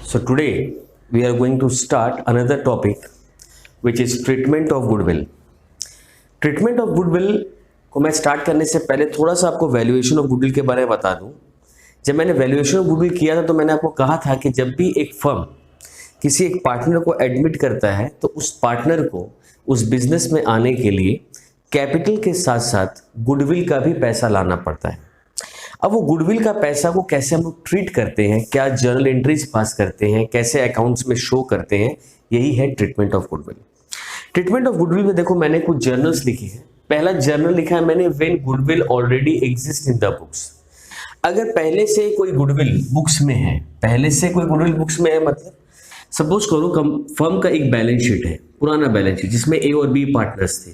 So today we are going to start another topic which is treatment of goodwill. Treatment of goodwill को मैं start करने से पहले थोड़ा सा आपको वैल्यूएशन ऑफ गुडविल के बारे में बता दूं। जब मैंने वैल्यूएशन ऑफ गुडविल किया था तो मैंने आपको कहा था कि जब भी एक फर्म किसी एक पार्टनर को एडमिट करता है तो उस पार्टनर को उस बिजनेस में आने के लिए कैपिटल के साथ साथ गुडविल का भी पैसा लाना पड़ता है। अब वो गुडविल का पैसा को कैसे हम लोग ट्रीट करते हैं, क्या जर्नल एंट्रीज पास करते हैं, कैसे अकाउंट्स में शो करते हैं, यही है treatment of goodwill. Treatment of goodwill में देखो मैंने कुछ जर्नल्स लिखी है। पहला जर्नल लिखा है मैंने when goodwill already exist in the books. अगर पहले से कोई गुडविल बुक्स में है, पहले से कोई गुडविल बुक्स में है मतलब सपोज करो फर्म का एक बैलेंस शीट है, पुराना बैलेंस शीट जिसमें ए और बी पार्टनर्स थे,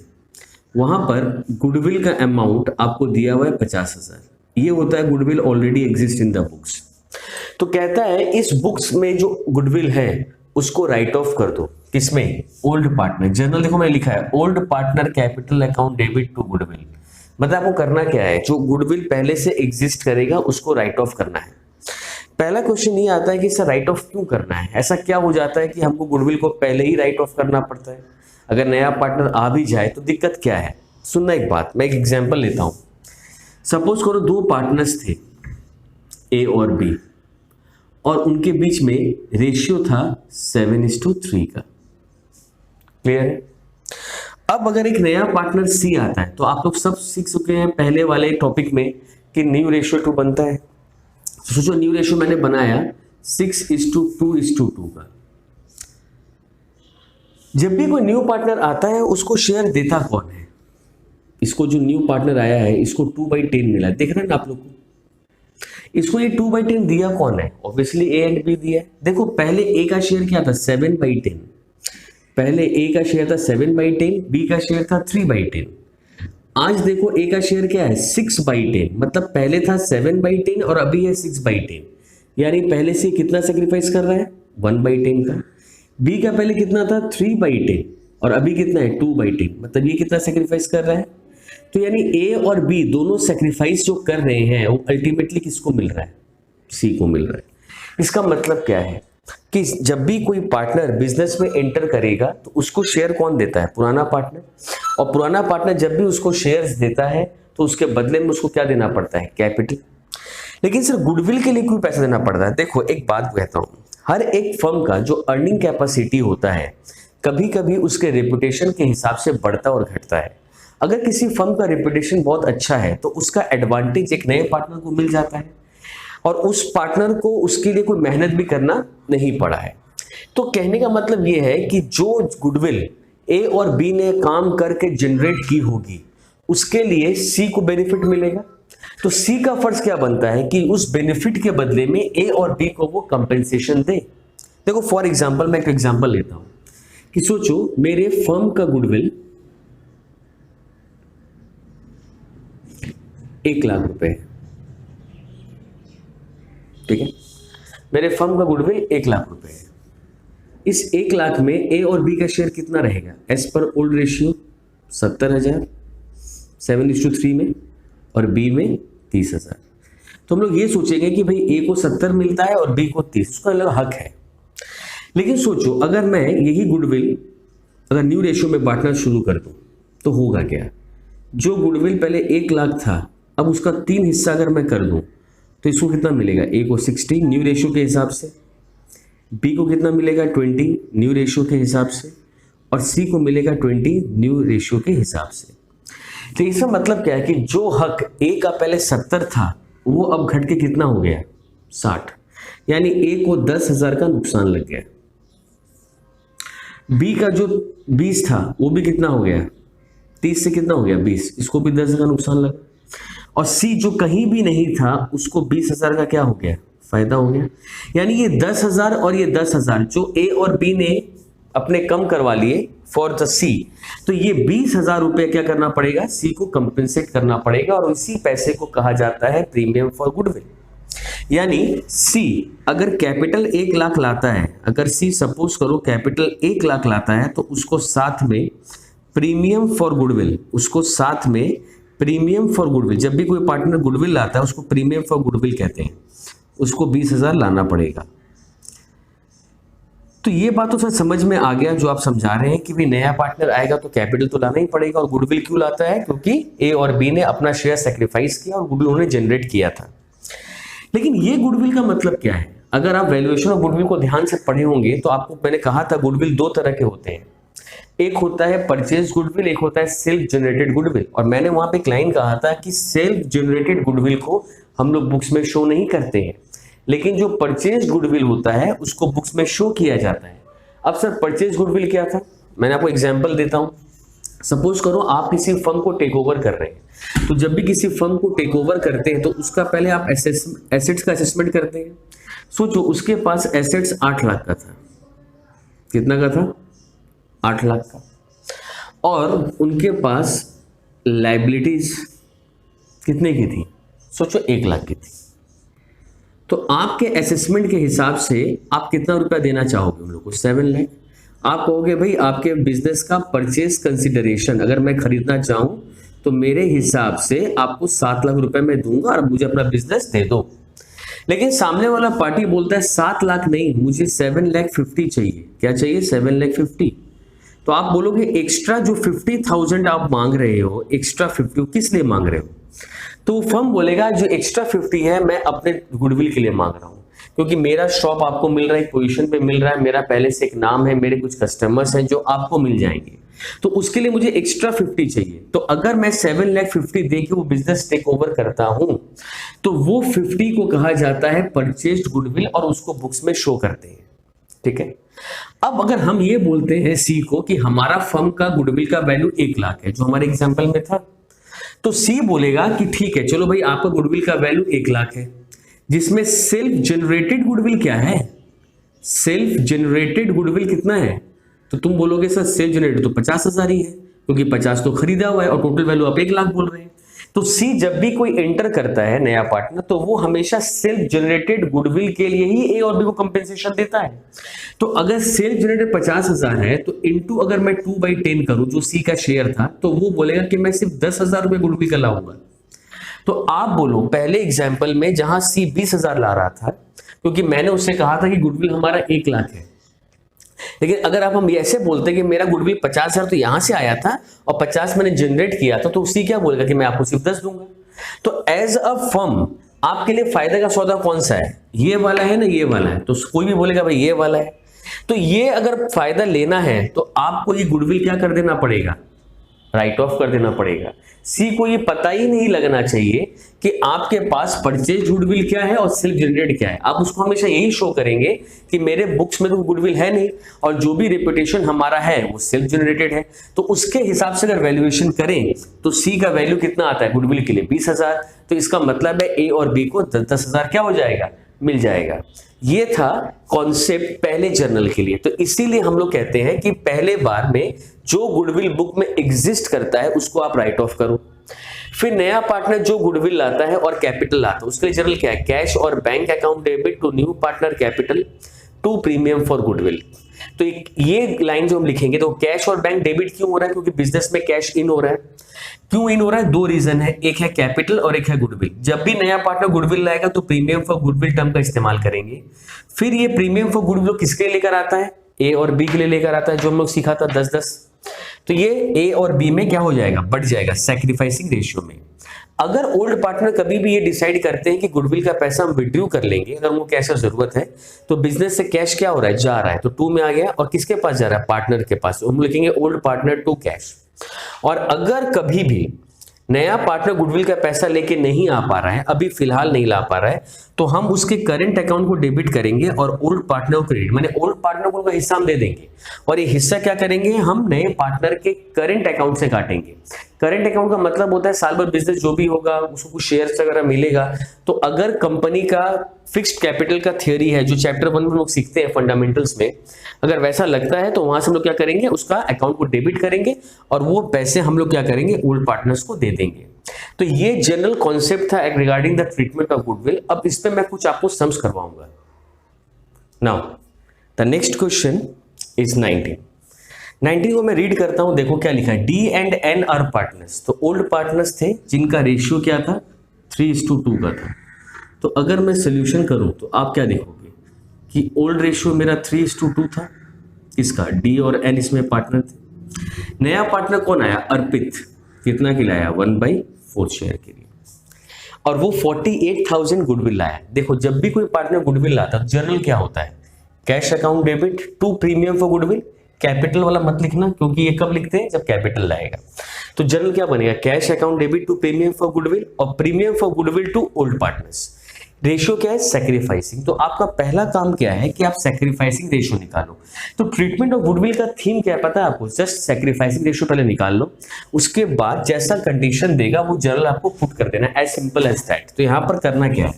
वहां पर गुडविल का अमाउंट आपको दिया हुआ है 50,000। ये होता है goodwill already exist in the books. तो कहता है इस बुक्स में जो गुडविल है उसको राइट ऑफ कर दो। किसमें? Old partner. जर्नल देखो मैंने लिखा है old partner capital account debit to goodwill. मतलब आपको करना क्या है, जो गुडविल पहले से एग्जिस्ट करेगा उसको राइट ऑफ करना है। पहला क्वेश्चन ये आता है कि सर राइट ऑफ क्यों करना है, ऐसा क्या हो जाता है कि हमको गुडविल को पहले ही राइट ऑफ करना पड़ता है? अगर नया पार्टनर आ भी जाए तो दिक्कत क्या है? सुनना एक बात, मैं एक एग्जाम्पल लेता हूं। सपोज करो दो पार्टनर्स थे ए और बी और उनके बीच में रेशियो था 7:3 का। क्लियर है? अब अगर एक नया पार्टनर सी आता है तो आप लोग सब सीख चुके हैं पहले वाले टॉपिक में कि न्यू रेशियो 2 बनता है। तो सोचो न्यू रेशियो मैंने बनाया 6:2:2 का। जब भी कोई न्यू पार्टनर आता है उसको शेयर देता कौन है? इसको जो न्यू पार्टनर आया है इसको 2/10 मिला, देख रहे हैं ना आप लोग को? इसको ये 2/10 दिया कौन है? ऑब्वियसली ए एंड बी दिया है। देखो पहले ए का शेयर क्या था? 7/10। पहले ए का शेयर था 7/10, बी का शेयर था 3/10। आज देखो ए का शेयर क्या है? 6/10। मतलब पहले था 7/10 और अभी है 6/10। यानी पहले से कितना सेक्रीफाइस कर रहा है? 1/10 का। बी का पहले कितना था? 3/10 और अभी कितना है? 2/10। मतलब ये कितना सेक्रीफाइस कर रहा है? तो यानी ए और बी दोनों सेक्रीफाइस जो कर रहे हैं वो अल्टीमेटली किसको मिल रहा है? सी को मिल रहा है। इसका मतलब क्या है कि जब भी कोई पार्टनर बिजनेस में एंटर करेगा तो उसको शेयर कौन देता है? पुराना पार्टनर। और पुराना पार्टनर जब भी उसको शेयर्स देता है तो उसके बदले में उसको क्या देना पड़ता है? कैपिटल। लेकिन सिर्फ गुडविल के लिए क्यों पैसा देना पड़ता है? देखो एक बात कहता हूं, हर एक फर्म का जो अर्निंग कैपेसिटी होता है कभी कभी उसके रेपुटेशन के हिसाब से बढ़ता और घटता है। अगर किसी फर्म का रेपुटेशन बहुत अच्छा है तो उसका एडवांटेज एक नए पार्टनर को मिल जाता है और उस पार्टनर को उसके लिए कोई मेहनत भी करना नहीं पड़ा है। तो कहने का मतलब यह है कि जो गुडविल ए और बी ने काम करके जनरेट की होगी उसके लिए सी को बेनिफिट मिलेगा। तो सी का फर्ज क्या बनता है कि उस बेनिफिट के बदले में ए और बी को वो कंपेंसेशन दे। देखो फॉर एग्जांपल मैं एक एग्जांपल लेता हूं कि सोचो मेरे फर्म का गुडविल 1 लाख रुपए, ठीक है? मेरे फर्म का गुडविल 1 लाख रुपए है। इस 1 लाख में ए और बी का शेयर कितना रहेगा? एज पर ओल्ड रेशियो 70,000 7:3 में और बी में 30,000। तो हम लोग ये सोचेंगे कि भाई ए को 70 मिलता है और बी को 30, उसका अलग हक है। लेकिन सोचो अगर मैं यही गुडविल अगर न्यू रेशियो में बांटना शुरू कर दूं तो होगा क्या? जो गुडविल पहले 1 लाख था अब उसका 3 हिस्सा अगर मैं कर दूं तो इसको कितना मिलेगा? ए को 60 न्यू रेशियो के हिसाब से, बी को कितना मिलेगा? 20 न्यू रेशियो के हिसाब से और सी को मिलेगा 20 न्यू रेशियो के हिसाब से। तो इसका मतलब क्या है कि जो हक ए का पहले 70 था वो अब घट के कितना हो गया? 60। यानी ए को 10,000 का नुकसान लग गया। बी का जो 20 था वो भी कितना हो गया? 30 से कितना हो गया? 20। इसको भी 10,000 का नुकसान लगा। और सी जो कहीं भी नहीं था उसको 20,000 का क्या हो गया? फायदा हो गया। यानी ये 10,000 और ये 10,000 जो ए और बी ने अपने कम करवा लिए फॉर द सी, तो ये 20,000 रुपये क्या करना पड़ेगा? सी को कंपेंसेट करना पड़ेगा और इसी पैसे को कहा जाता है प्रीमियम फॉर गुडविल। यानी सी अगर कैपिटल 1 लाख लाता है, अगर सी सपोज करो कैपिटल 1 लाख लाता है तो उसको साथ में प्रीमियम फॉर गुडविल, उसको साथ में प्रीमियम फॉर गुडविल, जब भी कोई पार्टनर गुडविल लाता है उसको प्रीमियम फॉर गुडविल कहते हैं, उसको 20,000 लाना पड़ेगा। तो ये बात तो सर समझ में आ गया जो आप समझा रहे हैं कि भी नया पार्टनर आएगा तो कैपिटल तो लाना ही पड़ेगा, और गुडविल क्यों लाता है, क्योंकि ए और बी ने अपना शेयर सेक्रीफाइस किया और गुडविल उन्होंने जनरेट किया था। लेकिन ये गुडविल का मतलब क्या है? अगर आप वैल्यूएशन ऑफ गुडविल को ध्यान से पढ़े होंगे तो आपको मैंने कहा था गुडविल दो तरह के होते हैं, एक होता है परचेज गुडविल, एक होता है सेल्फ जनरेटेड गुडविल। और मैंने वहां पे एक लाइन कहा था कि सेल्फ जनरेटेड गुडविल को हम लोग बुक्स में शो नहीं करते हैं, लेकिन जो परचेज गुडविल होता है उसको बुक्स में शो किया जाता है। अब सर परचेज गुडविल क्या था? मैंने आपको एग्जांपल देता हूं। सपोज करो आप किसी फर्म को टेक ओवर कर रहे हैं, तो जब भी किसी फर्म को टेक ओवर करते हैं तो उसका पहले आप एसेट्स का असेसमेंट करते हैं। सोचो उसके पास एसेट्स 8 लाख का था। कितना का था? 8 लाख का। और उनके पास लायबिलिटीज कितने की थी? सोचो 1 लाख की थी। तो आपके असेसमेंट के हिसाब से आप कितना रुपया देना चाहोगे उन लोगों को? 7 लाख। आप कहोगे भाई आपके बिजनेस का परचेज कंसिडरेशन अगर मैं खरीदना चाहूं तो मेरे हिसाब से आपको 7 लाख रुपए मैं दूंगा और मुझे अपना बिजनेस दे दो। लेकिन सामने वाला पार्टी बोलता है 7 लाख नहीं, मुझे 7,50,000 चाहिए। क्या चाहिए? 7,50,000। तो आप बोलोगे एक्स्ट्रा जो 50,000 आप मांग रहे हो, एक्स्ट्रा 50 किस लिए मांग रहे हो? तो फर्म बोलेगा जो एक्स्ट्रा 50 है मैं अपने गुडविल के लिए मांग रहा हूं, क्योंकि मेरा शॉप आपको मिल रहा है, पोजीशन पे मिल रहा है, मेरा पहले से एक नाम है, मेरे कुछ कस्टमर्स हैं जो आपको मिल जाएंगे, तो उसके लिए मुझे एक्स्ट्रा 50 चाहिए। तो अगर मैं 7,50,000 दे के वो बिजनेस टेक ओवर करता हूं तो वो 50 को कहा जाता है परचेज्ड गुडविल और उसको बुक्स में शो करते हैं। ठीक है। अब अगर हम ये बोलते हैं सी को कि हमारा फर्म का गुडविल का वैल्यू 1 लाख है, जो हमारे एग्जाम्पल में था, तो सी बोलेगा कि ठीक है चलो भाई आपका गुडविल का वैल्यू 1 लाख है, जिसमें सेल्फ जनरेटेड गुडविल क्या है? सेल्फ जनरेटेड गुडविल कितना है? तो तुम बोलोगे सर सेल्फ जनरेटेड तो 50,000 ही है, क्योंकि 50 तो खरीदा हुआ है और टोटल वैल्यू आप 1 लाख बोल रहे हैं। तो सी जब भी कोई एंटर करता है नया पार्टनर तो वो हमेशा सेल्फ जनरेटेड गुडविल के लिए ही ए और बी को कंपेंसेशन देता है। तो अगर सेल्फ जनरेटेड 50,000 है तो इनटू अगर मैं 2/10 करूं जो सी का शेयर था, तो वो बोलेगा कि मैं सिर्फ 10,000 रुपए गुडविल का लाऊंगा। तो आप बोलो पहले एग्जाम्पल में जहां सी 20,000 ला रहा था, क्योंकि मैंने उससे कहा था कि गुडविल हमारा 1 लाख है, लेकिन अगर आप हम ऐसे बोलते कि मेरा गुडविल 50,000 तो यहां से आया था और 50 मैंने जनरेट किया था, तो उसी क्या बोलेगा कि मैं आपको सिर्फ 10 दूंगा। तो एज अ फर्म आपके लिए फायदा का सौदा कौन सा है? ये वाला है ना, ये वाला है? तो कोई भी बोलेगा भाई ये वाला है। तो ये अगर फायदा लेना है तो आपको ये गुडविल क्या कर देना पड़ेगा? राइट ऑफ कर देना पड़ेगा। सी को ये पता ही नहीं लगना चाहिए कि आपके पास परचेज गुडविल क्या है और सेल्फ जनरेट क्या है। आप उसको हमेशा यही शो करेंगे कि मेरे बुक्स में तो गुडविल है नहीं और जो भी रेपुटेशन हमारा है वो सेल्फ जनरेटेड है। तो उसके हिसाब से अगर वैल्यूएशन करें तो सी का वैल्यू कितना आता है गुडविल के लिए? 20,000। तो इसका मतलब है ए और बी को 10,000 क्या हो जाएगा? मिल जाएगा। ये था कॉन्सेप्ट पहले जर्नल के लिए। तो इसीलिए हम लोग कहते हैं कि पहले बार में जो गुडविल बुक में एग्जिस्ट करता है उसको आप राइट ऑफ करो। फिर नया पार्टनर जो गुडविल लाता है और कैपिटल लाता है उसके लिए जर्नल क्या है? कैश और bank account debit to new partner capital to premium for goodwill. तो ये लाइन जो हम लिखेंगे तो कैश और बैंक डेबिट क्यों हो रहा है? क्योंकि बिजनेस में कैश इन हो रहा है। क्यों इन हो रहा है? 2 रीजन है, एक है कैपिटल और एक है गुडविल। जब भी नया पार्टनर गुडविल लाएगा तो प्रीमियम फॉर गुडविल टर्म का इस्तेमाल करेंगे। फिर ये प्रीमियम फॉर गुडविल किसके लिए लेकर आता है? ए और बी के लिए लेकर आता है, जो हम लोग सीखा था 10-10। तो ये ए और बी में क्या हो जाएगा? बढ़ जाएगा सैक्रिफाइसिंग रेशियो में। अगर ओल्ड पार्टनर कभी भी ये डिसाइड करते हैं कि गुडविल का पैसा हम विड्रू कर लेंगे, अगर उनको कैश की जरूरत है, तो बिजनेस से कैश क्या हो रहा है? जा रहा है। तो 2 में आ गया और किसके पास जा रहा है? पार्टनर के पास। हम लिखेंगे ओल्ड पार्टनर टू कैश। और अगर कभी भी नया पार्टनर गुडविल का पैसा लेके नहीं आ पा रहा है, अभी फिलहाल नहीं ला पा रहा है, तो हम उसके करंट अकाउंट को डेबिट करेंगे और ओल्ड पार्टनर को क्रेडिट, माने ओल्ड पार्टनर को उनका हिस्सा हम दे देंगे और ये हिस्सा क्या करेंगे? हम नए पार्टनर के करंट अकाउंट से काटेंगे। करंट अकाउंट का मतलब होता है साल भर बिजनेस जो भी होगा उसको कुछ शेयर्स वगैरह मिलेगा। तो अगर कंपनी का फिक्स्ड कैपिटल का थियोरी है जो चैप्टर 1 में लोग सीखते हैं फंडामेंटल्स में, अगर वैसा लगता है तो वहां से हम लोग क्या करेंगे? उसका अकाउंट को डेबिट करेंगे और वो पैसे हम लोग क्या करेंगे? ओल्ड पार्टनर्स को दे देंगे। तो ये जनरल कॉन्सेप्ट था regarding the treatment of goodwill. अब इस पे मैं कुछ आपको सम्स करवाऊंगा। Now the next question is 19 को मैं रीड करता हूं, देखो क्या लिखा है। D and N R partners. तो ओल्ड पार्टनर्स थे जिनका रेशियो क्या था? 3:2 का था। तो अगर मैं सोल्यूशन करूं तो आप क्या देखोगे कि ओल्ड रेशियो मेरा 3:2 था, किसका, डी और एन इसमें पार्टनर थे। नया पार्टनर कौन आया, अर्पित, कितना के लाया, 1/4 शेयर के लिए, और वो 48,000 गुडविल लाया। देखो जब भी कोई पार्टनर गुडविल लाता है जर्नल क्या होता है, cash account debit to premium for goodwill, capital वाला मत लिखना क्योंकि ये कब लिखते हैं, जब कैपिटल लाएगा। तो जर्नल क्या बनेगा, cash account debit to premium for goodwill और premium for goodwill to old partners. Ratio क्या है, सैक्रिफाइसिंग। तो आपका पहला काम क्या है कि आप सैक्रिफाइसिंग रेशियो निकालो। तो ट्रीटमेंट ऑफ गुडविल का थीम क्या है पता है आपको, जस्ट सैक्रिफाइसिंग रेशियो पहले निकाल लो, उसके बाद जैसा कंडीशन देगा वो जर्नल आपको पुट कर देना, एज सिंपल एज दैट। तो यहाँ पर करना क्या है,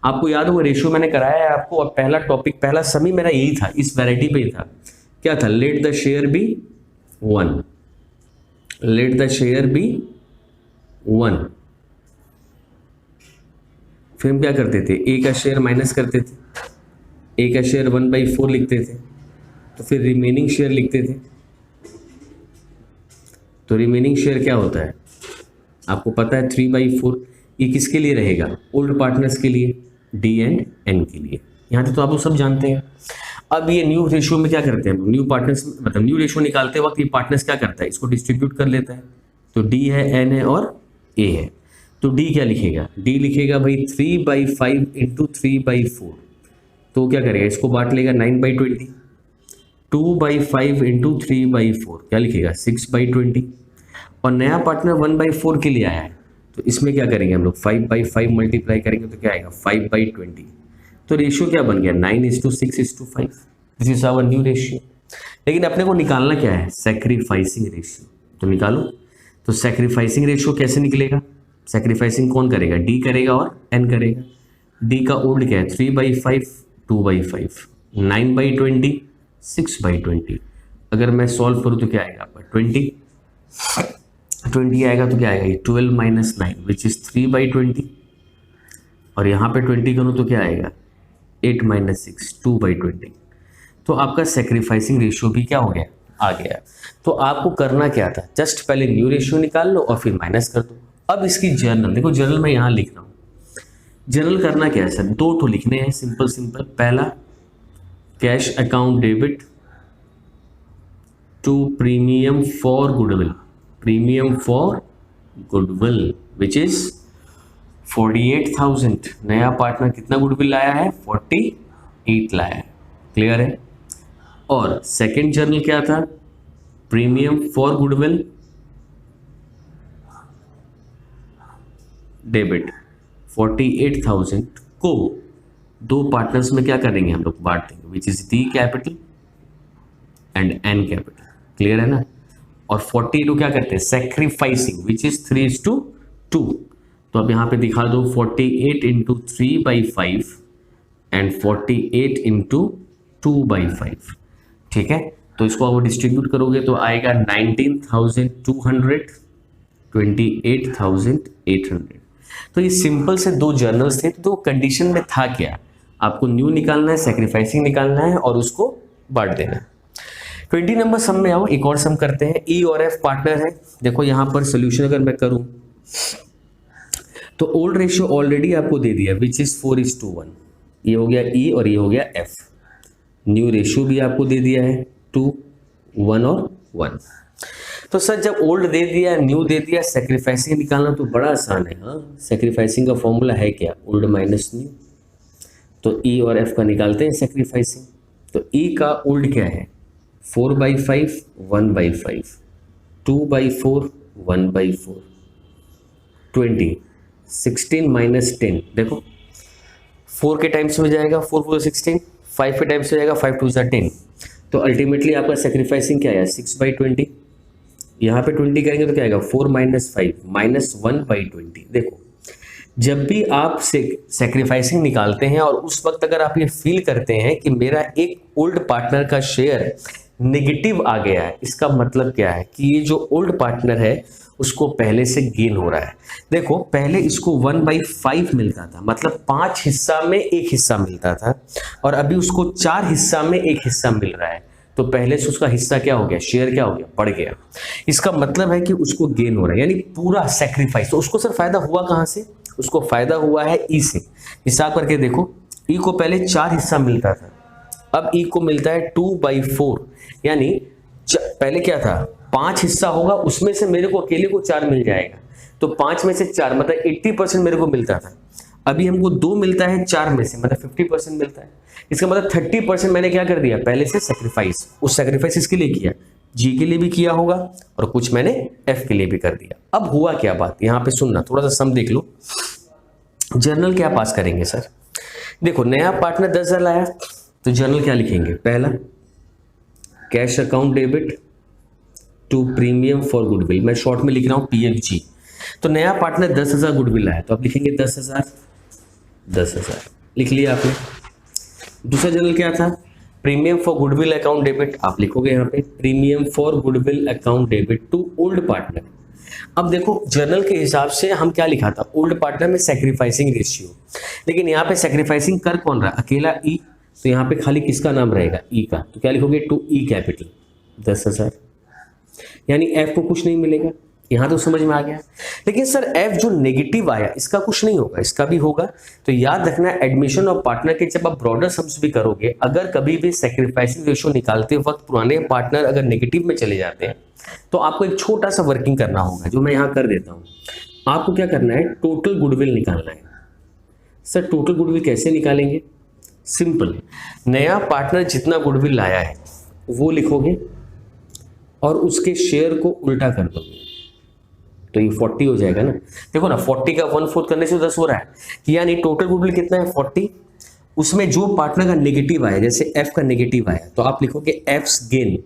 आपको याद हो रेशियो मैंने कराया है आपको, और पहला टॉपिक, पहला समी मेरा यही था, इस वैरायटी पे ही था, क्या था, let the share be 1, let the share be 1। फिर हम क्या करते थे, ए का शेयर माइनस करते थे, ए का शेयर 1/4 लिखते थे, तो फिर रिमेनिंग शेयर लिखते थे। तो रिमेनिंग शेयर क्या होता है आपको पता है, 3/4। ये किसके लिए रहेगा, ओल्ड पार्टनर्स के लिए, डी एंड एन के लिए। यहाँ तक तो आप लोग सब जानते हैं। अब ये न्यू रेशियो में क्या करते हैं, न्यू पार्टनर्स मतलब न्यू रेशियो निकालते वक्त ये पार्टनर्स क्या करता है, इसको डिस्ट्रीब्यूट कर लेता है। तो डी है, एन है और ए है। तो डी क्या लिखेगा, डी लिखेगा भाई 3/5 इंटू 3/4। तो क्या करेगा, इसको बांट लेगा 9/20। 2/5 इंटू 3/4 क्या लिखेगा, 6/20। और नया पार्टनर 1/4 के लिए आया है, तो इसमें क्या करेंगे हम लोग, 5/5 मल्टीप्लाई करेंगे तो क्या आएगा, 5/20। तो रेशियो क्या बन गया, 9:6:5। This is our new ratio. लेकिन अपने को निकालना क्या है, सैक्रिफाइसिंग रेशियो। तो निकालो। तो सैक्रिफाइसिंग रेशियो कैसे निकलेगा, सैक्रिफाइसिंग कौन करेगा, डी करेगा और एन करेगा। डी का ओल्ड क्या है, 3/5, 2/5, 9/20, 6/20। अगर मैं सॉल्व करूँ तो क्या आएगा आपका 20 आएगा, तो क्या आएगा, ये 12 - 9 विच इज 3/20। और यहाँ पे 20 करूँ तो क्या आएगा, 8 - 6, 2/20। तो आपका सैक्रिफाइसिंग रेशियो भी क्या हो गया, आ गया। तो आपको करना क्या था, जस्ट पहले न्यू रेशियो निकाल लो और फिर माइनस कर दो। अब इसकी जर्नल देखो, जर्नल मैं यहाँ लिख रहा हूँ। जर्नल करना क्या है सर, 2 ठो लिखने हैं, सिंपल सिंपल। पहला cash account debit to premium for goodwill, premium for goodwill which is 48,000। नया पार्टनर कितना गुडविल लाया है, 48 लाया है, क्लियर है। और सेकेंड जर्नल क्या था, प्रीमियम फॉर गुडविल डेबिट 48,000 को 2 पार्टनर्स में क्या करेंगे हम लोग, बांट देंगे, which is D capital and N capital, clear है ना। और 48 को क्या करते हैं, सैक्रिफाइसिंग, विच इज 3:2। तो अब यहाँ पे दिखा दो, 48 इंटू 3/5 एंड 48 इंटू 2/5, ठीक है। तो इसको आप डिस्ट्रीब्यूट करोगे तो आएगा 19,200, 28,800। तो ये सिंपल से 2 जर्नल्स थे। तो कंडीशन में था क्या, आपको न्यू निकालना है, सैक्रिफाइसिंग निकालना है और उसको बांट देना है। 20 नंबर सम में आओ, एक और सम करते हैं। ई और एफ पार्टनर है। देखो यहाँ पर सोल्यूशन अगर मैं करूँ तो ओल्ड रेशियो ऑलरेडी आपको दे दिया, विच इज 4:1। ये हो गया ई और ये हो गया एफ। न्यू रेशियो भी आपको दे दिया है 2, 1 और 1। तो सर जब ओल्ड दे दिया, न्यू दे दिया, सैक्रिफाइसिंग निकालना तो बड़ा आसान है। हाँ, सैक्रिफाइसिंग का फॉर्मूला है क्या, ओल्ड माइनस न्यू। तो ई और एफ का निकालते हैं सैक्रिफाइसिंग। तो ई का ओल्ड क्या है, 4/5, 1/5, 2/4, 1/4, 20, 16 - 10। देखो 4 के टाइम्स में जाएगा, 4 4 16, 5 के टाइम्स में जाएगा, 5 2 10। तो अल्टीमेटली आपका सैक्रिफाइसिंग क्या आया, 6/20। यहाँ पे 20 करेंगे तो क्या आएगा, 4 - 5 -1/20। देखो जब भी आप सैक्रिफाइसिंग निकालते हैं और उस वक्त अगर आप ये फील करते हैं कि मेरा एक ओल्ड पार्टनर का शेयर नेगेटिव आ गया है, इसका मतलब क्या है कि ये जो ओल्ड पार्टनर है उसको पहले से गेन हो रहा है। देखो पहले इसको 1/5 मिलता था, मतलब 5 हिस्सा में 1 हिस्सा मिलता था, और अभी उसको 4 हिस्सा में 1 हिस्सा मिल रहा है। तो पहले से उसका हिस्सा क्या हो गया, शेयर क्या हो गया, बढ़ गया। इसका मतलब है कि उसको गेन हो रहा है, यानी पूरा सैक्रिफाइस। तो उसको सर फायदा हुआ कहाँ से, उसको फायदा हुआ है ई से। हिसाब करके देखो, ई को पहले 4 हिस्सा मिलता था, अब ई को मिलता है 2/4, यानी पहले क्या था 5 हिस्सा होगा, उसमें से मेरे को अकेले को 4 मिल जाएगा, तो 5 में से 4 मतलब 80% मेरे को मिलता था। अभी हमको 2 मिलता है 4 में से, मतलब 50% मिलता है। इसका मतलब 30% मैंने क्या कर दिया पहले से सेक्रीफाइस। उस सेक्रीफाइस इसके लिए किया, जी के लिए भी किया होगा और कुछ मैंने एफ के लिए भी कर दिया। अब हुआ क्या बात, यहां पे सुनना, थोड़ा सा सम देख लो। जर्नल क्या पास करेंगे सर, देखो नया पार्टनर 10,000 लाया, तो जर्नल क्या लिखेंगे, पहला cash account debit to premium for goodwill, मैं शॉर्ट में लिख रहा हूं PFG। तो नया पार्टनर 10,000 गुडविल लाया, तो आप लिखेंगे 10,000 लिख लिया आपने। दूसरा जर्नल क्या था, premium for goodwill account debit, आप लिखोगे यहाँ पे premium for goodwill account debit to old partner. अब देखो जर्नल के हिसाब से हम क्या लिखा था, ओल्ड पार्टनर में सैक्रिफाइसिंग रेशियो, लेकिन यहाँ पे सैक्रिफाइसिंग कर कौन रहा, अकेला ई, तो यहाँ पे खाली किसका नाम रहेगा, ई का, तो क्या लिखोगे टू ई कैपिटल 10,000, यानी एफ को कुछ नहीं मिलेगा। यहां तो समझ में आ गया। लेकिन सर एफ जो नेगेटिव आया इसका कुछ नहीं होगा, इसका भी होगा। तो याद रखना एडमिशन ऑफ पार्टनर के जब आप ब्रॉडर सम्स भी करोगे, अगर कभी भी सैक्रिफाइसिंग रेशियो निकालते वक्त पुराने पार्टनर अगर नेगेटिव में चले जाते हैं तो आपको एक छोटा सा वर्किंग करना होगा, जो मैं यहां कर देता हूं। आपको क्या करना है, टोटल गुडविल निकालना है। सर टोटल गुडविल कैसे निकालेंगे, सिंपल, नया पार्टनर जितना गुडविल लाया है वो लिखोगे और उसके शेयर को उल्टा कर दोगे, तो ये 40 हो जाएगा ना। देखो ना 40 का 1/4 करने से 10 हो रहा है, यानी टोटल गुडविल कितना है 40। उसमें जो पार्टनर का नेगेटिव आया, जैसे एफ का नेगेटिव आया, तो आप लिखोगे एफ्स गेन,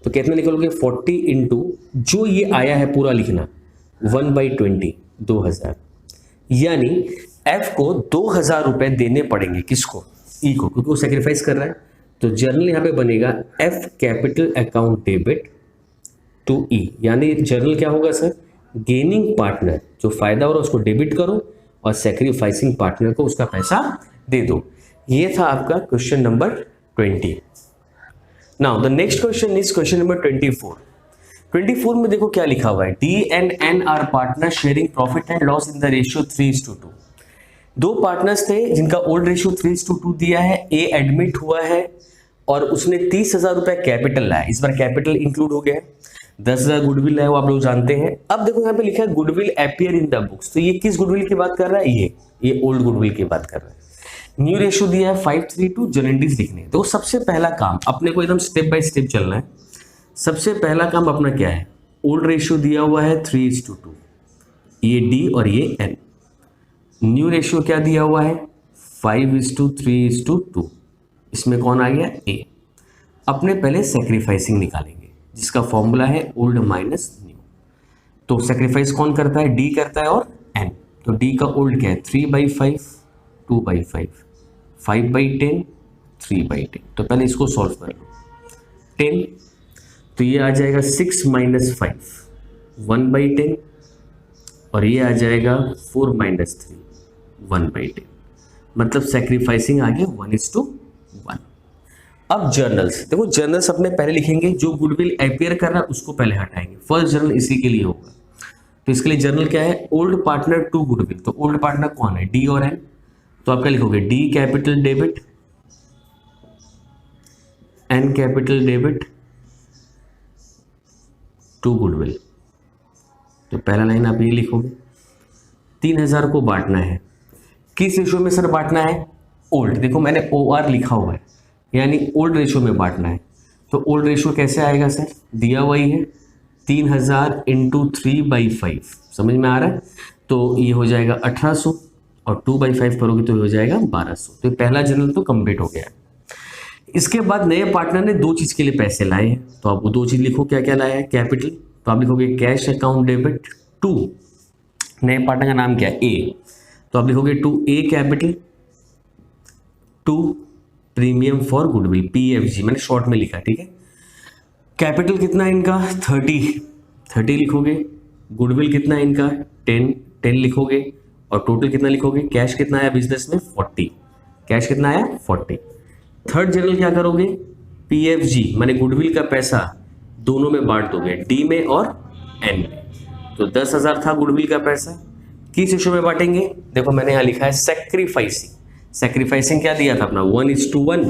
तो कितना निकलोगे 40 इंटू जो ये आया है पूरा लिखना 1/20 2000, यानी एफ को 2000 रुपए देने पड़ेंगे, किसको, ई को, क्योंकि वो सेक्रीफाइस कर रहा है। तो जर्नल यहां पे बनेगा F capital account debit to E, यानी जर्नल क्या होगा सर, गेनिंग पार्टनर जो फायदा हो रहा है उसको डेबिट करो और सैक्रिफाइसिंग पार्टनर को उसका पैसा दे दो। ये था आपका question number 20। Now the next question is question number 24 में देखो क्या लिखा हुआ है, D and N R partner sharing profit and loss in the ratio 3:2। दो पार्टनर्स थे जिनका ओल्ड रेशियो 3:2 दिया है। ए एडमिट हुआ है और उसने 30,000 रुपए कैपिटल लाया, इस बार कैपिटल इंक्लूड हो गया, 10,000 गुडविल है वो आप लोग जानते हैं। अब देखो यहाँ पे लिखा है goodwill appear in the books, तो ये किस गुडविल की बात कर रहा है, ये ओल्ड गुडविल की बात कर रहा है। न्यू रेशियो दिया है 5:3 जर्नलिस्ट लिखने। तो सबसे पहला काम अपने को एकदम स्टेप बाय स्टेप चलना है। सबसे पहला काम अपना क्या है, ओल्ड रेशियो दिया हुआ है 3:2, ये डी और ये एन। न्यू रेशियो क्या दिया हुआ है 5:3:2, इसमें कौन आ गया, ए। अपने पहले सैक्रिफाइसिंग निकालेंगे जिसका फॉर्मूला है ओल्ड माइनस न्यू। तो सैक्रिफाइस कौन करता है, डी करता है और एन। तो डी का ओल्ड क्या है 3/5, 2/5, 5/10, 3/10। तो पहले इसको सॉल्व कर लो, 10 तो ये आ जाएगा 6 - 5 1/10, और ये आ जाएगा 4 - 3 1/10। मतलब सैक्रिफाइसिंग आ गया 1:1। अब जर्नल्स देखो, जर्नल्स अपने पहले लिखेंगे, जो गुडविल अपीयर कर रहा है उसको पहले हटाएंगे। फर्स्ट जर्नल इसी के लिए होगा, तो इसके लिए जर्नल क्या है, ओल्ड पार्टनर टू गुडविल। तो ओल्ड पार्टनर कौन है, डी और एन। तो आप क्या लिखोगे, D capital debit, N capital debit to goodwill. तो पहला लाइन आप ये लिखोगे। 3000 को बांटना है, किस रेशियो में सर बांटना है, ओल्ड। देखो मैंने OR लिखा हुआ है, यानी ओल्ड रेशियो में बांटना है। तो ओल्ड रेशियो कैसे आएगा सर, दिया हुआ ही है 3000 इंटू 3/5, समझ में आ रहा है। तो ये हो जाएगा 1800 और 2/5 करोगे तो हो जाएगा 1200। तो पहला जर्नल तो कंप्लीट हो गया। इसके बाद नए पार्टनर ने दो चीज के लिए पैसे लाए हैं, तो आप वो दो चीज लिखो, क्या क्या लाया है, कैपिटल। तो आप लिखोगे कैश अकाउंट डेबिट टू, नए पार्टनर का नाम क्या है, ए। तो आप लिखोगे to A capital to premium for goodwill, PFG मैंने शॉर्ट में लिखा, ठीक है। कैपिटल कितना है इनका 30 लिखोगे, गुडविल कितना है इनका 10 लिखोगे, और टोटल कितना लिखोगे, कैश कितना आया बिजनेस में 40, कैश कितना आया 40। थर्ड जर्नल क्या करोगे, PFG माने गुडविल का पैसा दोनों में बांट दोगे, डी में और एन में। तो 10,000 था गुडविल का पैसा, किस रेशियो में बांटेंगे, देखो मैंने यहाँ लिखा है सैक्रिफाइसिंग। सैक्रिफाइसिंग क्या दिया था अपना 1:1,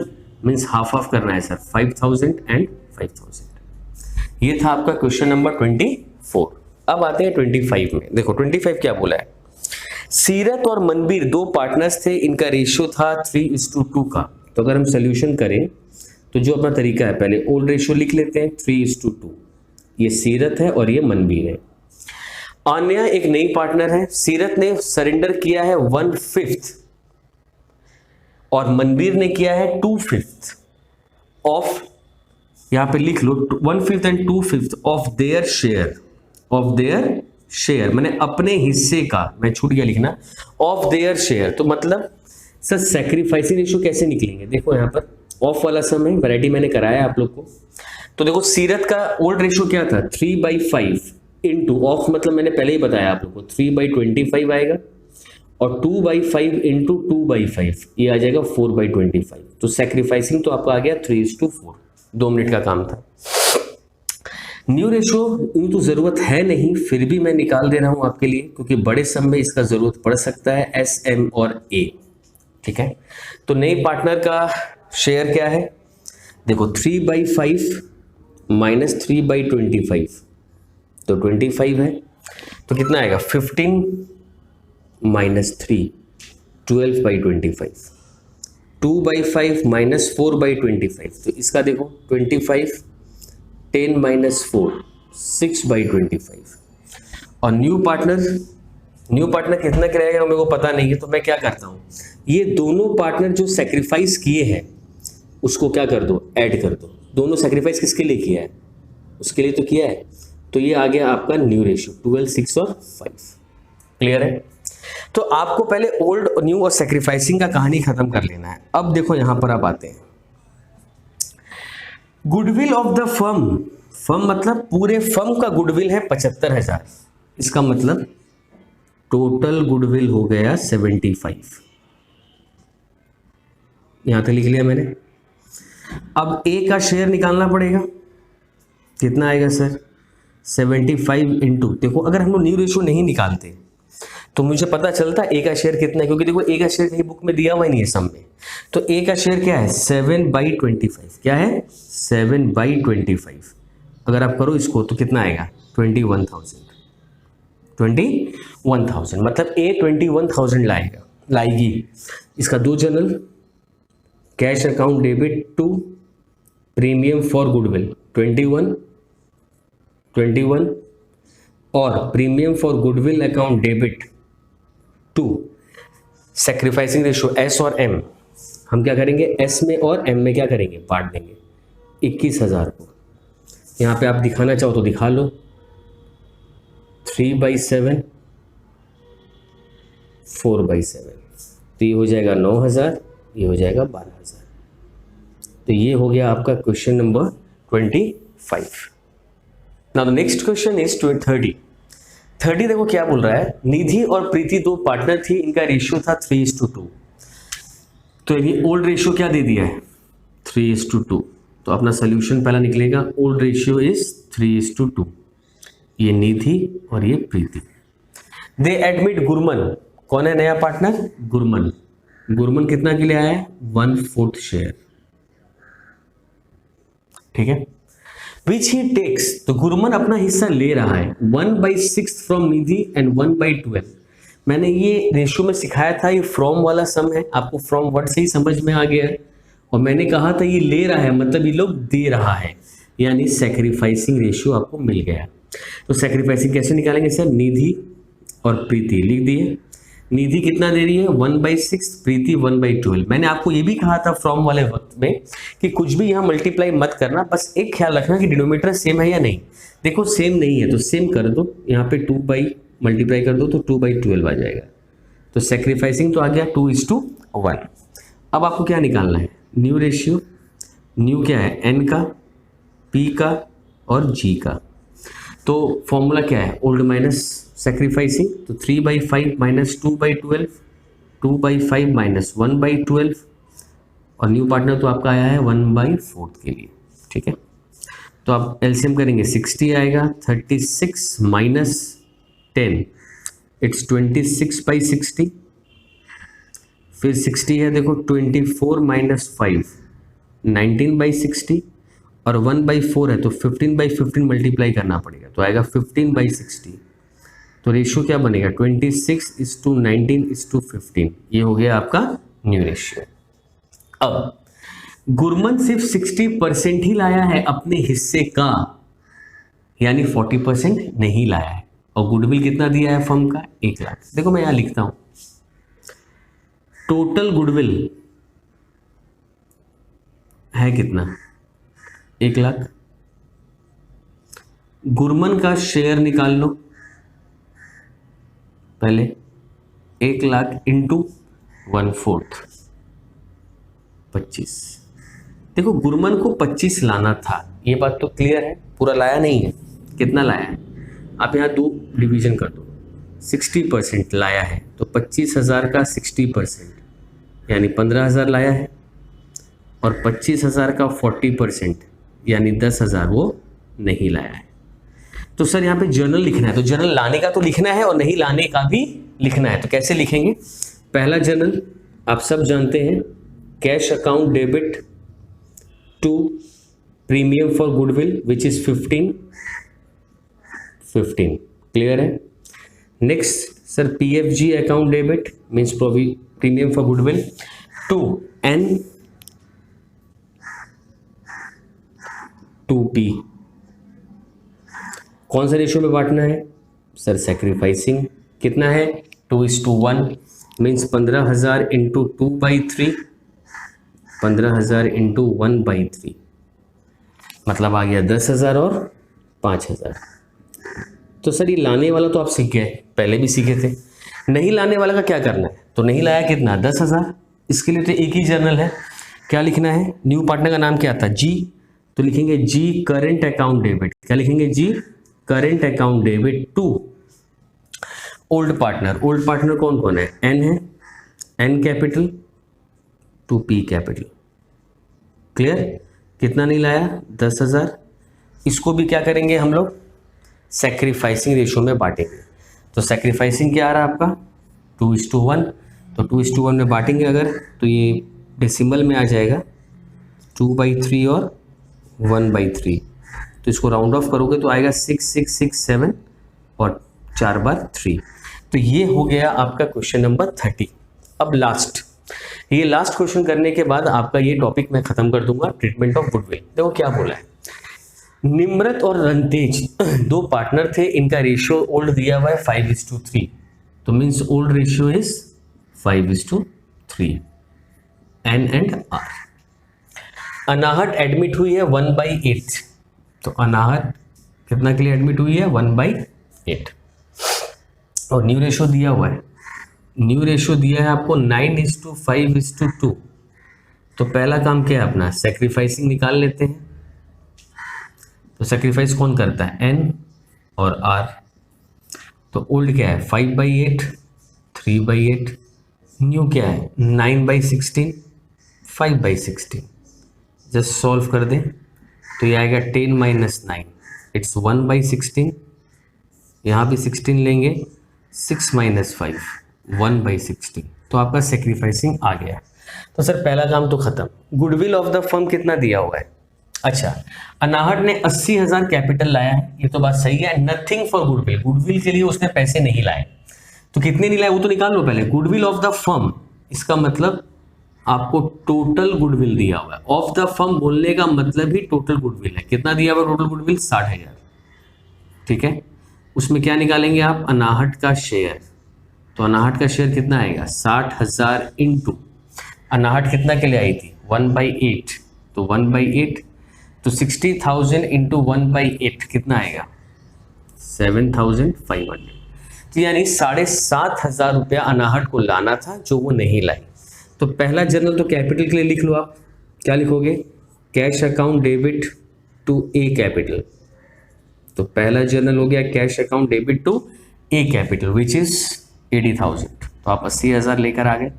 मीन्स हाफ हाफ करना है सर, 5000 एंड 5000। ये था आपका क्वेश्चन नंबर 24। अब आते हैं 25 में। देखो 25 क्या बोला है, सीरत और मनबीर दो पार्टनर्स थे, इनका रेशियो था 3:2 का। तो अगर हम सोल्यूशन करें तो जो अपना तरीका है, पहले ओल्ड रेशियो लिख लेते हैं 3:2। ये सीरत है और ये मनबीर है। आन्या एक नई पार्टनर है, सीरत ने सरेंडर किया है 1/5 और मनबीर ने किया है 2/5 ऑफ, यहां पे लिख लो 1/5 एंड 2/5 ऑफ देयर शेयर, मैंने अपने हिस्से का, मैं छूट गया लिखना, ऑफ देयर शेयर। तो मतलब सर सैक्रिफाइसिंग रेशियो कैसे निकलेंगे, देखो यहां पर ऑफ वाला सम है, वैरायटी मैंने कराया आप लोग को। तो देखो सीरत का ओल्ड रेशियो क्या था 3/5 इंटू ऑफ, मतलब मैंने पहले ही बताया आप लोग को 3/25 आएगा, और 2/5 इंटू 2/5 ये आ जाएगा 4/25। तो सैक्रिफाइसिंग तो आपका आ गया 3:4। 2 मिनट का काम था। न्यू रेशियो यूं तो जरूरत है नहीं, फिर भी मैं निकाल दे रहा हूं आपके लिए, क्योंकि बड़े सम में इसका जरूरत पड़ सकता है, एस एम और ए। ठीक है, तो नए पार्टनर का शेयर क्या है, देखो 3/5 माइनस 3/25, तो 25 है, तो कितना आएगा 15 माइनस 3 12/25, 2/5 माइनस 4/25, तो इसका देखो 25 10 माइनस 4 6/25। और न्यू पार्टनर कितना कराएगा मेरे को पता नहीं है, तो मैं क्या करता हूं, ये दोनों पार्टनर जो सेक्रीफाइस किए हैं उसको क्या कर दो, ऐड कर दो। दोनों सेक्रीफाइस किसके लिए किया है, उसके लिए तो किया है, तो ये आ गया आपका न्यू रेशियो 12 6 और 5। क्लियर है। तो आपको पहले ओल्ड न्यू और सेक्रीफाइसिंग का कहानी खत्म कर लेना है। अब देखो यहां पर आप आते हैं, गुडविल ऑफ द फर्म मतलब पूरे फर्म का गुडविल है 75,000, इसका मतलब टोटल गुडविल हो गया 75। यहां तक लिख लिया मैंने। अब ए का शेयर निकालना पड़ेगा, कितना आएगा सर 75 इंटू, देखो अगर हम लोग न्यू रेशियो नहीं निकालते तो मुझे पता चलता ए का शेयर कितना है, क्योंकि देखो ए का शेयर कहीं बुक में दिया हुआ नहीं है सम में। तो ए का शेयर क्या है 7/25, क्या है 7/25। अगर आप करो इसको तो कितना आएगा 21,000, मतलब ए 21,000 लाएगी। इसका 2 journal, cash account debit to premium for goodwill 21 और premium for goodwill account debit to sacrificing ratio S और एम। हम क्या करेंगे एस में और एम में क्या करेंगे, बांट देंगे 21,000 को। यहां पे आप दिखाना चाहो तो दिखा लो, 3/7 4/7, तो ये हो जाएगा 9,000, ये हो जाएगा 12,000। तो ये हो गया आपका question number 25। Now the next question is 30 देखो क्या बोल रहा है, निधि और प्रीति दो पार्टनर थी, इनका रेशियो था 3:2। तो ये ओल्ड रेशियो क्या दे दिया है 3:2, तो अपना सोल्यूशन पहला निकलेगा, ओल्ड रेशियो इज 3:2। ये निधि और ये प्रीति। दे एडमिट गुरमन, कौन है नया पार्टनर, गुरमन कितना के लिए आया है 1/4 शेयर। ठीक है, विच ही टेक्स, तो गुरमन अपना हिस्सा ले रहा है 1/6 फ्रॉम निधि एंड 1/12। मैंने ये रेशियो में सिखाया था, ये फ्रॉम वाला सम है, आपको फ्रॉम वर्ड से ही समझ में आ गया है। और मैंने कहा था ये ले रहा है मतलब ये लोग दे रहा है, यानी सैक्रिफाइसिंग रेशियो आपको मिल गया। तो सैक्रिफाइसिंग कैसे निकालेंगे सर, निधि और प्रीति लिख दिए। निधि कितना दे रही है 1/6, प्रीति 1/12। मैंने आपको ये भी कहा था फ्रॉम वाले वक्त में कि कुछ भी यहाँ मल्टीप्लाई मत करना, बस एक ख्याल रखना कि डिनोमिनेटर सेम है या नहीं। देखो सेम नहीं है तो सेम कर दो, यहाँ पे 2 बाई मल्टीप्लाई कर दो तो 2/12 आ जाएगा। तो सैक्रिफाइसिंग तो आ गया 2:1। अब आपको क्या निकालना है, न्यू रेशियो। न्यू क्या है एन का, पी का और जी का। तो फॉर्मूला क्या है ओल्ड माइनस सैक्रिफाइसिंग, तो 3/5 माइनस 2/12, 2/5 माइनस 1/12 और न्यू पार्टनर तो आपका आया है 1/4 के लिए। ठीक है, तो आप एलसीएम करेंगे 60 आएगा, 36 माइनस 10 इट्स 26/60, फिर 60 है देखो 24 माइनस 5 19/60 और 1/4 है तो 15/15 मल्टीप्लाई करना पड़ेगा, तो आएगा 15/60। तो रेशियो क्या बनेगा 26:19:15। ये हो गया आपका न्यू रेशियो। अब गुरमन सिर्फ 60% ही लाया है अपने हिस्से का, यानी 40% नहीं लाया है। और गुडविल कितना दिया है फर्म का 1 लाख। देखो मैं यहां लिखता हूं टोटल गुडविल है कितना 1 लाख। गुरमन का शेयर निकाल लो पहले 1 लाख इंटू 1/4 25। देखो गुरमन को 25 लाना था, ये बात तो क्लियर है, पूरा लाया नहीं है। कितना लाया है आप यहाँ 2 डिवीजन कर दो, 60% लाया है तो 25,000 का 60% यानी 15,000 लाया है, और 25,000 का 40% यानी 10,000 वो नहीं लाया है। तो सर यहाँ पे जर्नल लिखना है, तो जर्नल लाने का तो लिखना है और नहीं लाने का भी लिखना है। तो कैसे लिखेंगे, पहला जर्नल आप सब जानते हैं, cash account debit to premium for goodwill which is 15 clear है। Next sir PFG account debit means premium for goodwill to N to P. कौन सा रेशियो में बांटना है सर सैक्रिफाइसिंग। कितना है 2:1 मीन्स 15,000 इंटू 2/3, 15,000 इंटू 1/3 मतलब आ गया 10,000 और 5,000। तो सर ये लाने वाला तो आप सीख गए, पहले भी सीखे थे। नहीं लाने वाला का क्या करना है, तो नहीं लाया कितना 10,000। इसके लिए तो एक ही जर्नल है, क्या लिखना है, न्यू पार्टनर का नाम क्या था जी, तो लिखेंगे जी करंट अकाउंट डेबिट। क्या लिखेंगे जी current account debit to old partner. Old partner कौन कौन है, एन है, N capital to P capital. Clear, कितना नहीं लाया 10,000। इसको भी क्या करेंगे हम लोग सैक्रिफाइसिंग रेशियो में बांटेंगे। तो सैक्रिफाइसिंग क्या आ रहा है आपका 2:1, तो 2:1 में बांटेंगे अगर तो ये डेसिमल में आ जाएगा 2/3 और 1/3। तो इसको राउंड ऑफ करोगे तो आएगा 6,667 और 4/3। तो ये हो गया आपका क्वेश्चन नंबर 30। अब लास्ट, ये लास्ट क्वेश्चन करने के बाद आपका ये टॉपिक मैं खत्म कर दूंगा, ट्रीटमेंट ऑफ गुडविल। देखो क्या बोला है, निम्रत और रनतेज 2 पार्टनर थे, इनका रेशियो ओल्ड दिया हुआ है 5:3, तो means old ratio is 5:3 N and R. अनाहट एडमिट हुई है 1/8, तो अनाहट कितना के लिए एडमिट हुई है 1/8। और न्यू रेशियो दिया हुआ है, न्यू रेशियो दिया है आपको 9:5:2। तो पहला काम क्या है अपना सैक्रिफाइसिंग निकाल लेते हैं। तो सैक्रिफाइस कौन करता है एन और आर। तो ओल्ड क्या है 5/8 3/8, न्यू क्या है 9/16 5/16। जस्ट सॉल्व कर दें तो ये आएगा 10 - 9 इट्स 1/16। यहाँ भी 16 लेंगे 6 - 5 1/16। तो आपका सैक्रिफाइसिंग आ गया। तो सर पहला काम तो खत्म। गुडविल ऑफ द फर्म कितना दिया हुआ है, अच्छा अनाहट ने 80,000 कैपिटल लाया है, ये तो बात सही है। नथिंग फॉर गुडविल, गुडविल के लिए उसने पैसे नहीं लाए, तो कितने नहीं लाए वो तो निकाल लो पहले। गुडविल ऑफ द फर्म, इसका मतलब आपको टोटल गुडविल दिया हुआ है। ऑफ द फर्म बोलने का मतलब ही टोटल गुडविल है। कितना दिया हुआ टोटल गुडविल 60,000, ठीक है। उसमें क्या निकालेंगे आप अनाहट का शेयर, तो अनाहट का शेयर कितना आएगा 60,000 इंटू अनाहट कितना के लिए आई थी 1/8, तो 1/8 तो 60,000 इंटू 1/8 कितना आएगा 7,500। तो यानी 7,500 रुपया अनाहट को लाना था जो वो नहीं लाई। तो पहला जर्नल तो कैपिटल के लिए लिख लो आप, क्या लिखोगे cash account debit to A capital. तो पहला जर्नल हो गया cash account debit to A capital which is 80,000। तो आप 80,000 लेकर आ गए,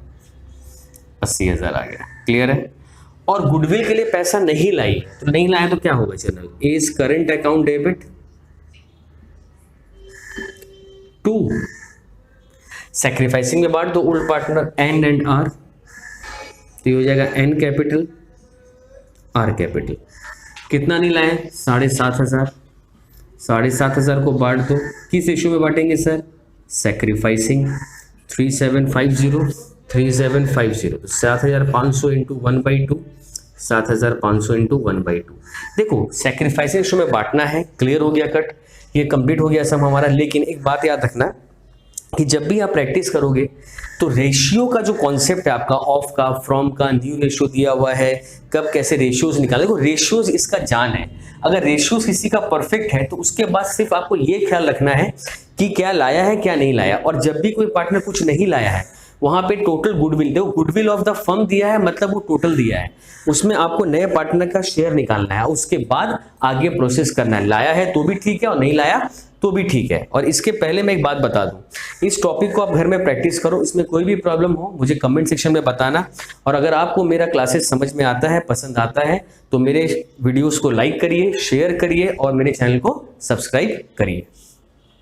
80,000 आ गया, क्लियर है। और गुडविल के लिए पैसा नहीं लाई, तो नहीं लाया तो क्या होगा journal is current account debit to sacrificing में बांट दो old partner N and R, तो ये हो जाएगा एन कैपिटल आर कैपिटल। कितना नहीं लाए? 7,500। 7,500 को बांट दो, किस रेशियो में बांटेंगे सर? सेक्रीफाइसिंग। 3750 3750, तो 7,500 इंटू 1/2, 7,500 इंटू 1/2। देखो सेक्रीफाइसिंग रेशियो में बांटना है, क्लियर हो गया कट, ये कंप्लीट हो गया सब हमारा। लेकिन एक बात याद रखना कि जब भी आप प्रैक्टिस करोगे तो रेशियो का जो कॉन्सेप्ट है आपका, ऑफ का, फ्रॉम का, न्यू रेशियो दिया हुआ है, कब कैसे रेशियोज निकाले, देखो रेशियोज इसका जान है। अगर रेशियोज किसी का परफेक्ट है तो उसके बाद सिर्फ आपको ये ख्याल रखना है कि क्या लाया है क्या नहीं लाया। और जब भी कोई पार्टनर कुछ नहीं लाया है, वहां पे टोटल गुडविल, देखो गुडविल ऑफ द फर्म दिया है मतलब वो टोटल दिया है, उसमें आपको नए पार्टनर का शेयर निकालना है, उसके बाद आगे प्रोसेस करना है। लाया है तो भी ठीक है और नहीं लाया तो भी ठीक है। और इसके पहले मैं एक बात बता दूं, इस टॉपिक को आप घर में प्रैक्टिस करो, इसमें कोई भी प्रॉब्लम हो मुझे कमेंट सेक्शन में बताना। और अगर आपको मेरा क्लासेस समझ में आता है, पसंद आता है, तो मेरे वीडियोस को लाइक करिए, शेयर करिए और मेरे चैनल को सब्सक्राइब करिए।